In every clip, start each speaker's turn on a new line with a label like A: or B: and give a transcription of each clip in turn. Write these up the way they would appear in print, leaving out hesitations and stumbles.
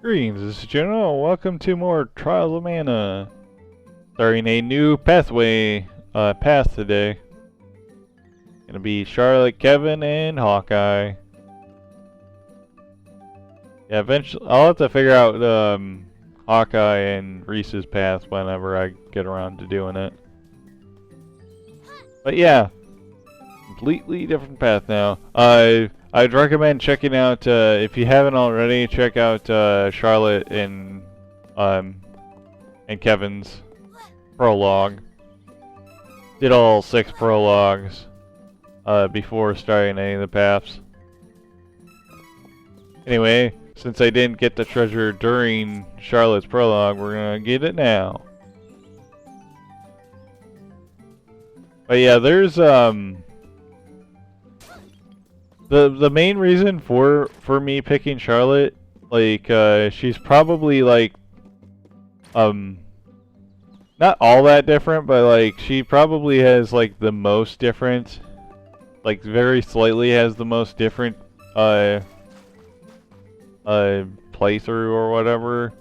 A: Greetings, this is General. Welcome to more Trials of Mana. Starting a new path today. Gonna be Charlotte, Kevin, and Hawkeye. Yeah, eventually I'll have to figure out Hawkeye and Reese's path whenever I get around to doing it. But yeah, completely different path now. I'd recommend checking out, if you haven't already, check out Charlotte and Kevin's prologue. Did all 6 prologues before starting any of the paths. Anyway, since I didn't get the treasure during Charlotte's prologue, we're gonna get it now. But yeah, there's the main reason for me picking Charlotte, like she's probably like not all that different, but like she probably has like the most different, like very slightly has the most different playthrough or whatever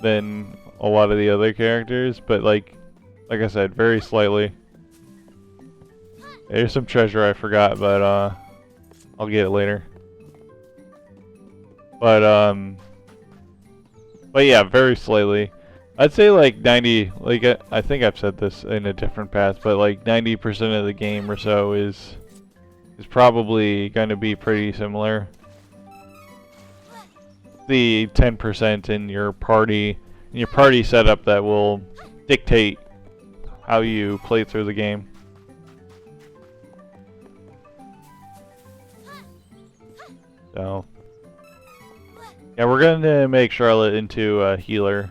A: than a lot of the other characters, but like I said, very slightly. There's some treasure I forgot, but I'll get it later. But yeah, very slightly. I'd say like 90, like I think I've said this in a different path, but like 90% of the game or so is probably going to be pretty similar. The 10% in your party setup that will dictate how you play through the game. So yeah, we're going to make Charlotte into a healer.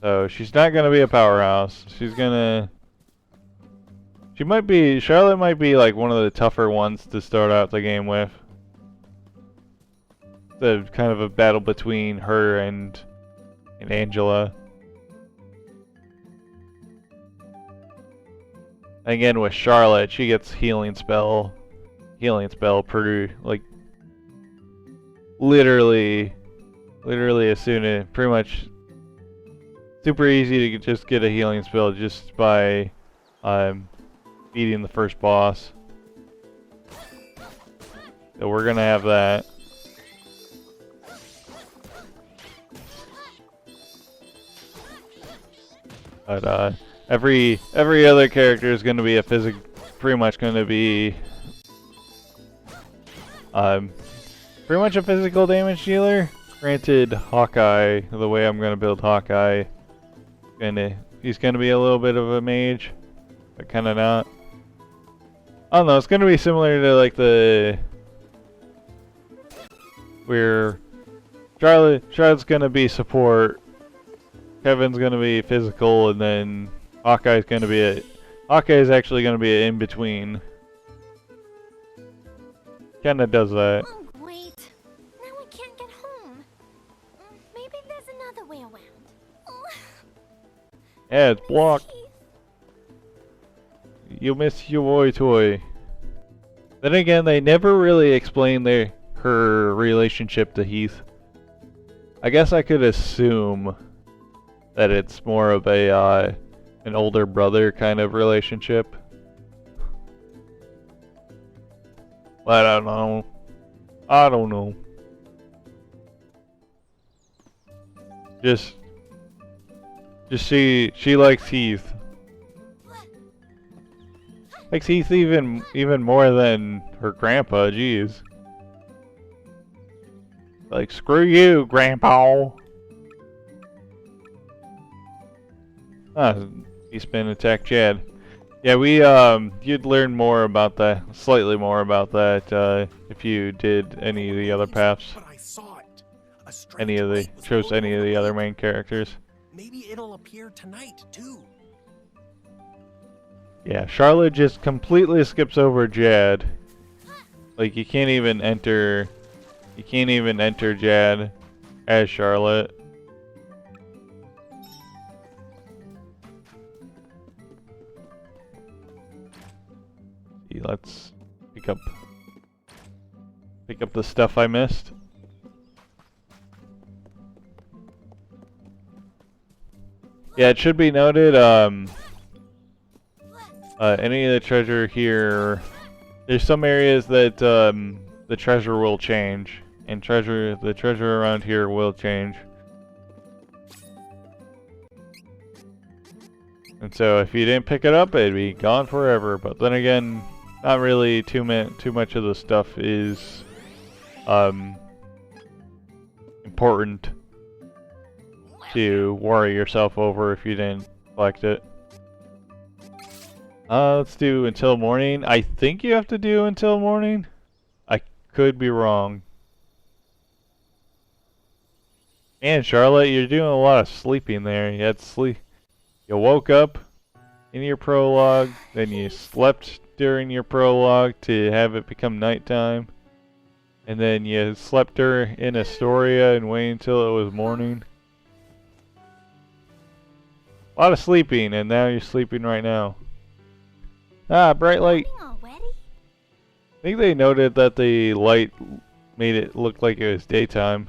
A: So she's not going to be a powerhouse. Charlotte might be like one of the tougher ones to start out the game with. The kind of a battle between her and Angela. Again, with Charlotte, she gets healing spell pretty, like, literally as soon as, pretty much super easy to just get a healing spell just by beating the first boss. So we're gonna have that. But every other character is gonna be a pretty much gonna be pretty much a physical damage dealer. Granted, Hawkeye, the way I'm gonna build Hawkeye, he's gonna be a little bit of a mage, but kind of not. I don't know. It's gonna be similar to like where Charlotte's gonna be support, Kevin's gonna be physical, and then Hawkeye's actually gonna be an in between. Kinda does that.
B: Oh, wait. Now I can't get home. Maybe there's another way around.
A: Yeah, it's blocked. You miss your boy toy. Then again, they never really explain her relationship to Heath. I guess I could assume that it's more of an older brother kind of relationship. But I don't know. Just she likes Heath. Likes Heath even more than her grandpa, jeez. Like, screw you, grandpa. Spin attack Chad. Yeah, you'd learn more about that, slightly more about that, if you did any of the other paths.
C: But I saw it.
A: Chose any of the other main characters.
C: Maybe it'll appear tonight too.
A: Yeah, Charlotte just completely skips over Jad. Like, you can't even enter Jad as Charlotte. Let's pick up the stuff I missed. Yeah, it should be noted, any of the treasure here, there's some areas that, the treasure will change, and the treasure around here will change. And so if you didn't pick it up, it'd be gone forever, but then again, not really too much of the stuff is, important to worry yourself over if you didn't collect it. Let's do until morning. I think you have to do until morning. I could be wrong. Man, Charlotte, you're doing a lot of sleeping there. You had sleep. You woke up in your prologue, then you slept during your prologue to have it become nighttime, and then you slept her in Astoria and waited until it was morning. A lot of sleeping, and now you're sleeping right now. Ah, bright light.
B: Already?
A: I think they noted that the light made it look like it was daytime.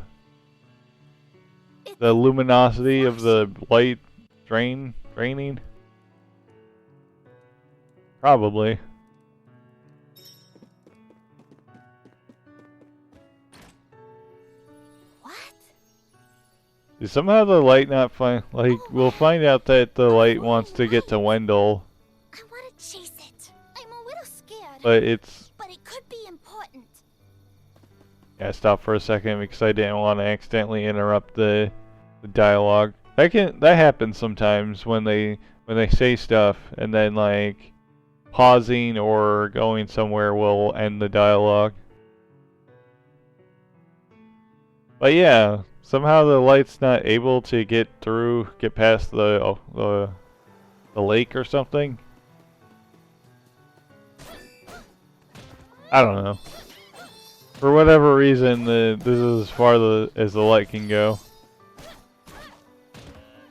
A: The luminosity of the light draining? Probably.
B: What?
A: Somehow the light not find like we'll find out that the light wants to get to Wendell,
B: I want to chase it. I'm a little scared.
A: but it's
B: But it could be important.
A: yeah. Stop for a second because I didn't want to accidentally interrupt the dialogue. That happens sometimes when they say stuff and then like pausing or going somewhere will end the dialogue. But yeah, somehow the light's not able to get past the lake or something. I don't know. For whatever reason, this is as far as the light can go.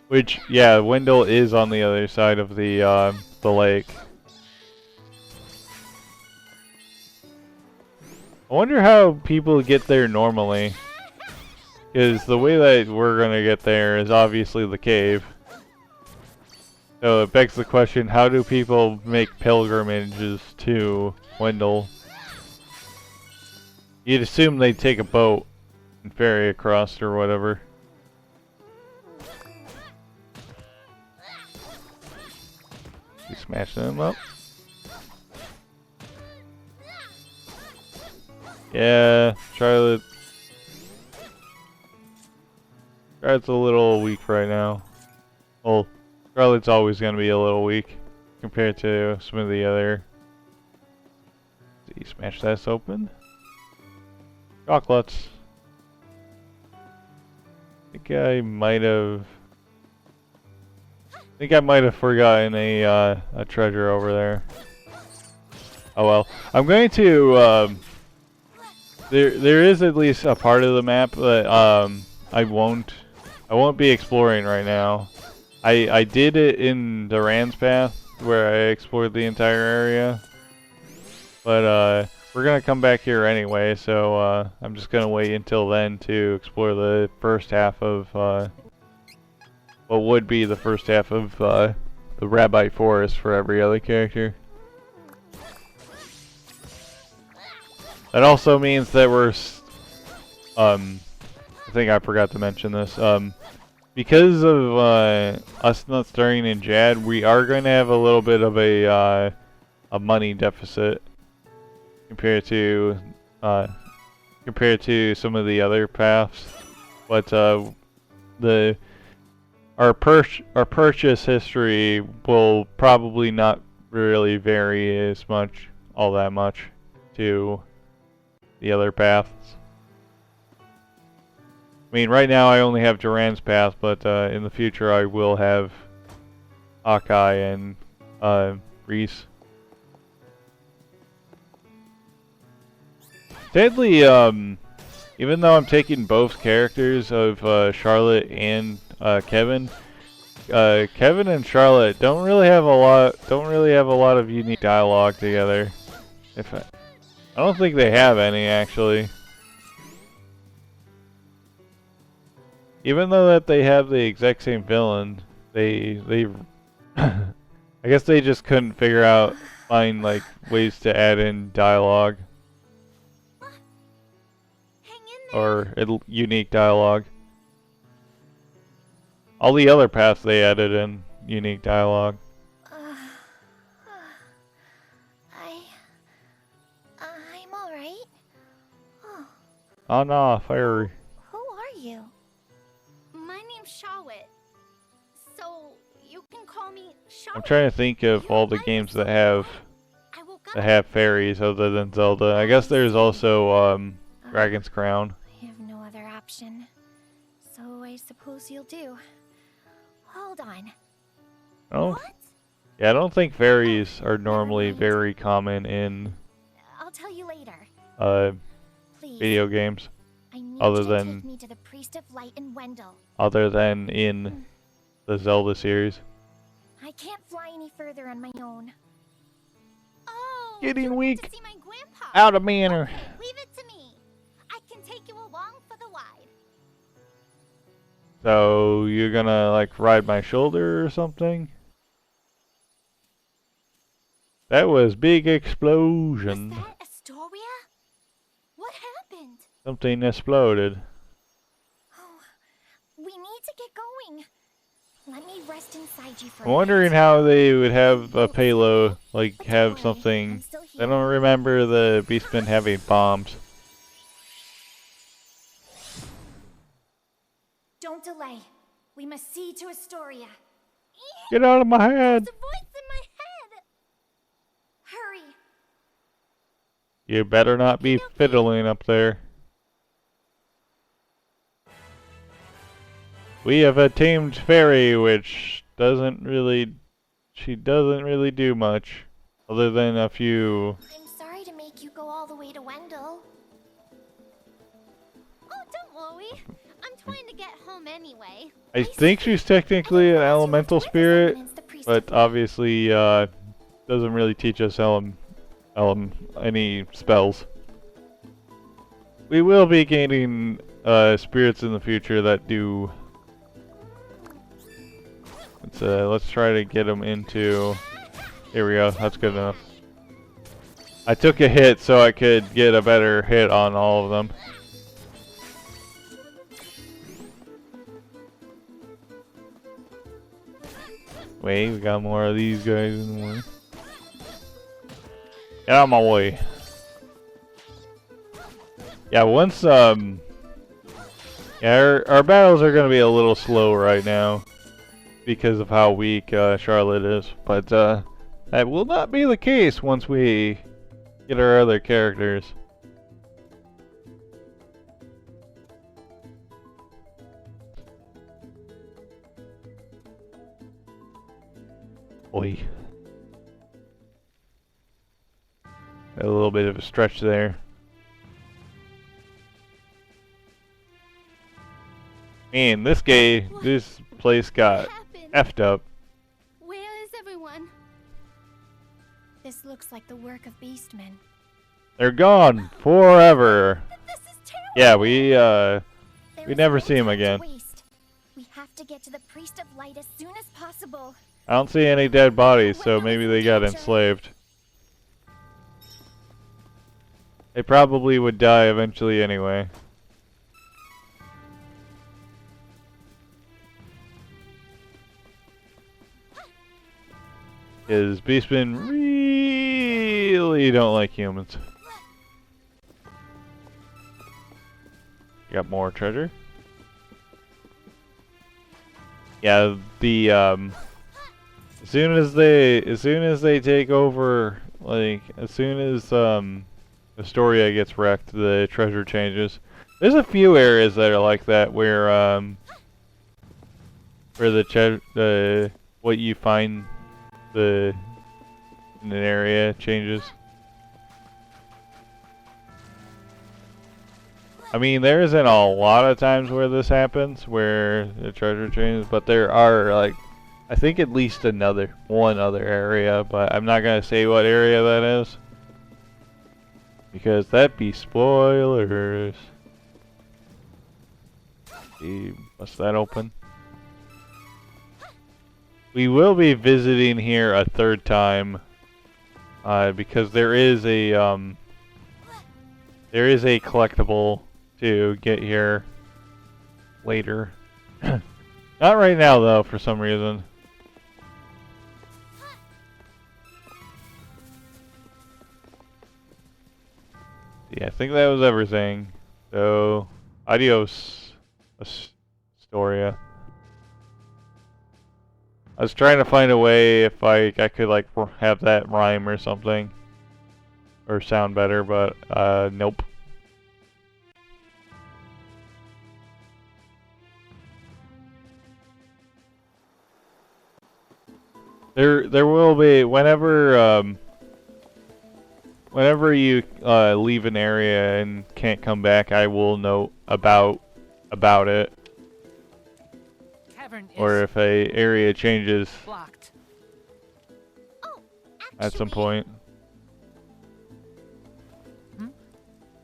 A: Which, yeah, Wendell is on the other side of the lake. I wonder how people get there normally. Because the way that we're gonna get there is obviously the cave. So it begs the question, how do people make pilgrimages to Wendell? You'd assume they'd take a boat and ferry across or whatever. You smashing them up? Yeah, Charlotte's a little weak right now. Well, Charlotte's always going to be a little weak compared to some of the other. See, smash this open. Chocolates. I think I might have forgotten a treasure over there. Oh well. I'm going to there is at least a part of the map that I won't be exploring right now. I did it in Duran's Path where I explored the entire area. But we're gonna come back here anyway, so I'm just gonna wait until then to explore the first half of what would be the first half of the Rabite Forest for every other character. That also means that we're I think I forgot to mention this. Because of us not starting in Jad, we are going to have a little bit of a money deficit compared to some of the other paths. But our purchase history will probably not really vary all that much to the other paths. I mean, right now I only have Duran's Path, but in the future I will have Hawkeye and Reese. Sadly, even though I'm taking both characters of Charlotte and Kevin, Kevin and Charlotte don't really have a lot of unique dialogue together. I don't think they have any actually. Even though that they have the exact same villain, they I guess they just couldn't find like ways to add in dialogue
B: Hang in there.
A: or unique dialogue. All the other paths they added in unique dialogue.
B: I'm all right. Oh,
A: Oh no, fiery.
B: who are you? My name's Shawit. So you can call me Shawit.
A: I'm trying to think of all the games that have fairies other than Zelda. I guess there's also Dragon's Crown.
B: I have no other option. So I suppose you'll do. Hold on.
A: Oh,
B: What?
A: yeah, I don't think fairies are normally very common in
B: I'll tell you later. Please.
A: video games,
B: I need
A: other
B: you to
A: than-
B: take me to the Priest of Light in Wendell.
A: other than in the Zelda series.
B: I can't fly any further on my own. Oh,
A: Getting
B: you need
A: weak.
B: to see my grandpa.
A: Out of manner.
B: Okay, leave it to me. I can take you along for the ride.
A: So you're gonna like ride my shoulder or something? That was big explosion.
B: Was that Astoria? What happened?
A: Something exploded.
B: Oh, we need to get going. Let me rest inside you for
A: I'm
B: a
A: wondering
B: bit.
A: how they would have a payload, like have something. I don't remember the Beastmen having bombs.
B: Don't delay. We must see to Astoria.
A: Get out of my head!
B: There's a voice in my head. Hurry.
A: You better not be fiddling up there. We have a tamed fairy, which she doesn't really do much, other than a few.
B: I'm sorry to make you go all the way to Wendell. Oh, don't worry. I'm trying to get home anyway.
A: I think she's technically an elemental spirit, but obviously doesn't really teach us any spells. We will be gaining spirits in the future that do. Let's try to get them into. Here we go. That's good enough. I took a hit so I could get a better hit on all of them. Wait, we got more of these guys in the way. Get out of my way. Yeah, once yeah, our battles are gonna be a little slow right now because of how weak Charlotte is, but that will not be the case once we get our other characters. Oi. A little bit of a stretch there. Man, this place got
B: What happened?
A: effed up.
B: Where is everyone? This looks like the work of Beastmen.
A: They're gone forever.
B: This is terrible.
A: Yeah,
B: There
A: we
B: is
A: never
B: no
A: see him
B: time to
A: again.
B: waste. We have to get to the Priest of Light as soon as possible.
A: I don't see any dead bodies, so maybe they got enslaved. They probably would die eventually anyway. Because Beastmen really don't like humans. Got more treasure? Yeah, the as soon as they take over, like as soon as Astoria gets wrecked, the treasure changes. There's a few areas that are like that where the what you find in an area changes. I mean, there isn't a lot of times where this happens, where the treasure changes, but there are, like, I think at least one other area, but I'm not gonna say what area that is, because that'd be spoilers. See, bust that open. we will be visiting here a third time, because there is a collectible to get here later. Not right now though, for some reason. Yeah, I think that was everything. So, adios, Astoria. I was trying to find a way if I could like have that rhyme or something, or sound better, but nope. There will be whenever you leave an area and can't come back, I will note about it.
D: Cavern
A: Or
D: is
A: if a area changes
D: blocked.
B: Oh,
A: at some
B: actually,
A: point.
D: Hmm?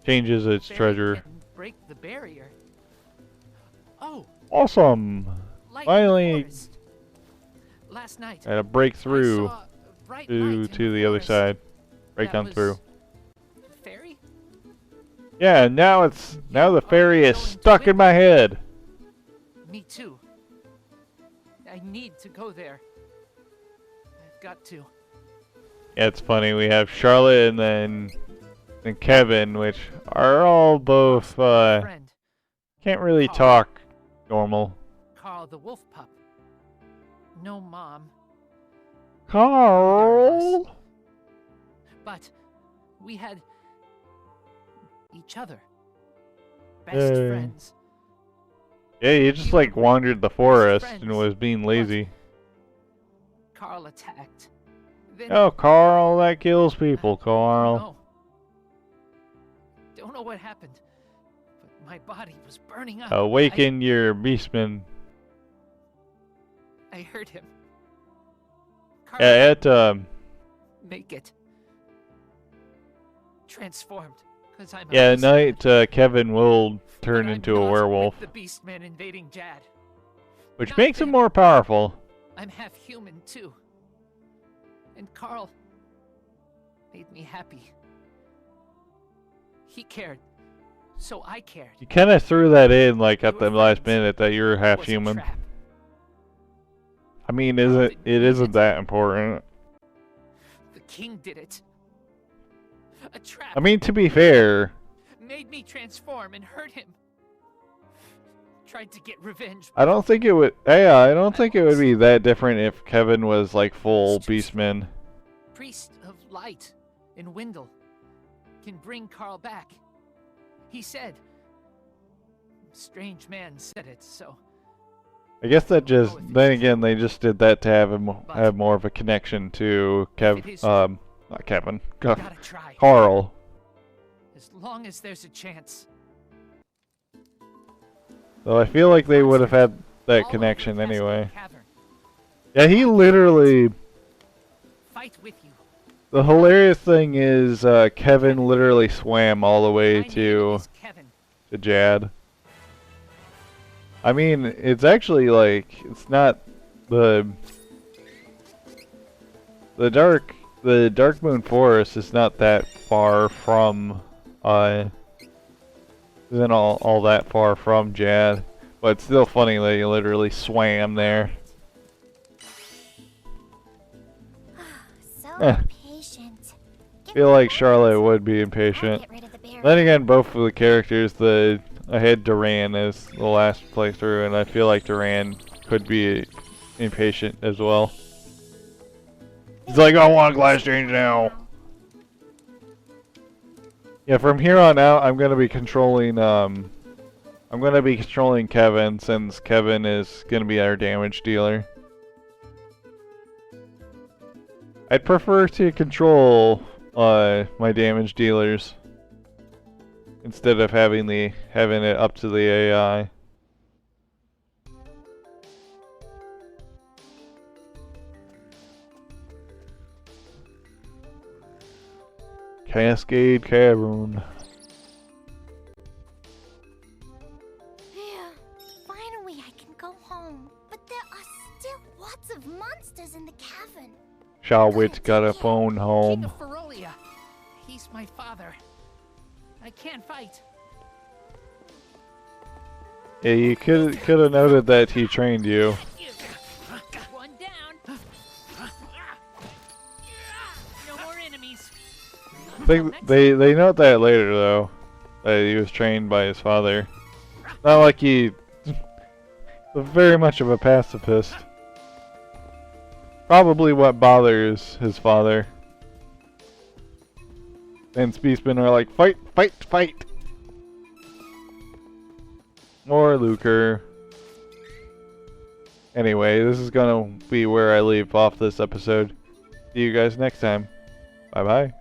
A: Changes its
D: Barry
A: treasure.
D: can break the barrier. Oh,
A: Awesome!
D: light
A: Finally-
D: in the forest. Last night,
A: Gotta break
D: I
A: through
D: saw a bright
A: to
D: light in
A: the other
D: forest.
A: side. Break
D: That
A: on
D: was
A: through.
D: Fairy?
A: Yeah, now the fairy is
D: going to
A: stuck in
D: win.
A: my head.
D: Me too. I need to go there. I've got to.
A: Yeah, it's funny. We have Charlotte and then Kevin, which are all both
D: Friend,
A: can't really
D: Carl.
A: talk normal.
D: Carl the wolf pup. No mom,
A: Carl.
D: but we had each other. Best
A: Yay.
D: friends.
A: Yeah, he just like wandered the forest and was being lazy.
D: Carl attacked. Then
A: Oh, Carl, that kills people, Carl.
D: No. Don't know what happened, but my body was burning up.
A: Awaken your beastman.
D: I heard him. Carl,
A: Yeah,
D: make it transformed, because I'm.
A: yeah,
D: a
A: at night Kevin will turn
D: But I'm
A: into a
D: not
A: werewolf,
D: with the Beastman invading Jad.
A: which
D: not
A: makes him
D: them.
A: more powerful.
D: I'm half human too. And Carl made me happy. He cared, so I cared.
A: You kind of threw that in like at
D: We
A: the
D: were
A: last
D: friends.
A: minute that you're half
D: Was a
A: human.
D: trap.
A: I mean,
D: Carl
A: it
D: didn't mean
A: isn't
D: it.
A: that important.
D: The king did it. A trap.
A: I mean, to be fair,
D: Made me transform and hurt him. Tried to get revenge.
A: I don't think it would. Yeah, I don't think it would be that different if Kevin was like full beastman.
D: Priest of Light in Windle can bring Carl back. He said. Strange man said it, so
A: I guess that just. Then again, they just did that to have him
D: But
A: have more of a connection to
D: it is true.
A: not Kevin,
D: we gotta try.
A: Carl.
D: As long as there's a chance.
A: So I feel like they would have had that
D: All
A: connection
D: over the Cascade
A: anyway.
D: Cavern.
A: Yeah, he literally.
D: Fight with you.
A: The hilarious thing is, Kevin literally swam all the way
D: My name
A: to
D: is Kevin.
A: Jad. I mean, it's actually like it's not the Dark Moon Forest is not that far from isn't all that far from Jad, but it's still funny that you literally swam there.
B: So
A: Eh.
B: patient.
A: I feel like Charlotte would be impatient.
B: Get rid of the bear.
A: Then again, both of the characters, I had Duran as the last playthrough, and I feel like Duran could be impatient as well. He's like, I want a glass change now. Yeah, from here on out, I'm gonna be controlling Kevin, since Kevin is gonna be our damage dealer. I'd prefer to control my damage dealers instead of having it up to the AI. Cascade Cavern.
B: Phew. Finally, I can go home. But there are still. What? lots of monsters in the cavern.
A: Shawit's got a phone
D: King
A: home.
D: of Ferolia. He's my father. I can't fight.
A: Yeah, you could have noted that he trained you.
D: One down. No more enemies.
A: They note that later though, that he was trained by his father. Not like he was very much of a pacifist. Probably what bothers his father. And Beastmen are like, fight, fight, fight! More Lucre. Anyway, this is gonna be where I leave off this episode. See you guys next time. Bye bye.